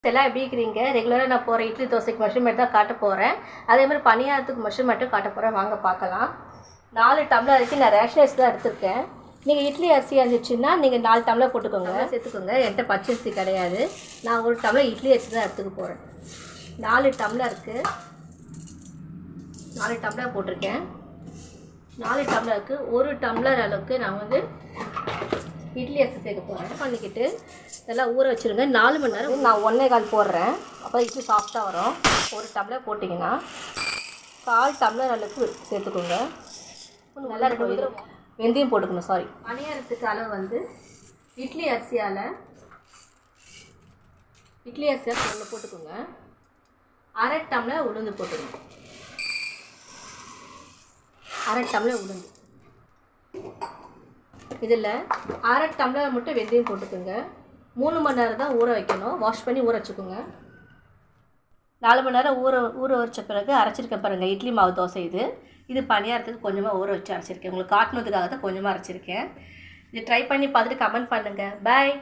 எல்லாம் எப்படி இருக்கிறீங்க? ரெகுலராக நான் போகிற இட்லி தோசைக்கு மெஷர்மெண்ட் தான் காட்ட போகிறேன். அதே மாதிரி பணியாரத்துக்கு மெஷர்மெண்ட்டும் காட்ட போகிறேன். வாங்க பார்க்கலாம். 4 டம்ளர் அரிசி நான் ரேஷன் அரிசி தான் எடுத்துருக்கேன். நீங்கள் இட்லி அரிசி இருந்துச்சுன்னா நீங்கள் 4 டம்ளர் போட்டுக்கோங்க, சேர்த்துக்கோங்க. என்கிட்ட பச்சரிசி கிடையாது. நான் 1 டம்ளர் இட்லி அரிசி தான் எடுத்துக்க போகிறேன். 4 டம்ளருக்கு 4 டம்ளர் போட்டிருக்கேன். 4 டம்ளருக்கு 1 டம்ளர் அளவுக்கு நான் இட்லி அரிசி சேர்க்க போகிறேன். பண்ணிக்கிட்டு இதெல்லாம் ஊற வச்சுருங்க. 4 மணி நேரம் நான் 1.25 போடுறேன். அப்போ இட்லி சாஃப்டாக வரும். 1 டம்ளர் போட்டிங்கன்னா 1/4 டம்ளர் அளவுக்கு சேர்த்துக்கோங்க. நல்லா இருக்கும். வெந்தயம் போட்டுக்கணும். சாரி, பணியாரத்துக்கு அளவு இட்லி அரிசியால் ஒன்று போட்டுக்கோங்க. 1/2 டம்ளர் உளுந்து போட்டுக்கோங்க. 1/2 டம்ளர் உளுந்து. இதில் 1/2 டம்ளர் மட்டும் வெந்தயம் போட்டுக்கோங்க. 3 மணி நேரம் தான் ஊற வைக்கணும். வாஷ் பண்ணி ஊற வச்சுக்கோங்க. 4 மணி நேரம் ஊற வச்ச பிறகு அரைச்சிருக்கேன் பாருங்கள். இட்லி மாவு தோசை இது பணியாரத்துக்கு கொஞ்சமாக ஊற வச்சு அரைச்சிருக்கேன். உங்களுக்கு காட்டணுதுக்காக தான் கொஞ்சமாக அரைச்சிருக்கேன். இது ட்ரை பண்ணி பார்த்துட்டு கமெண்ட் பண்ணுங்கள். பாய்.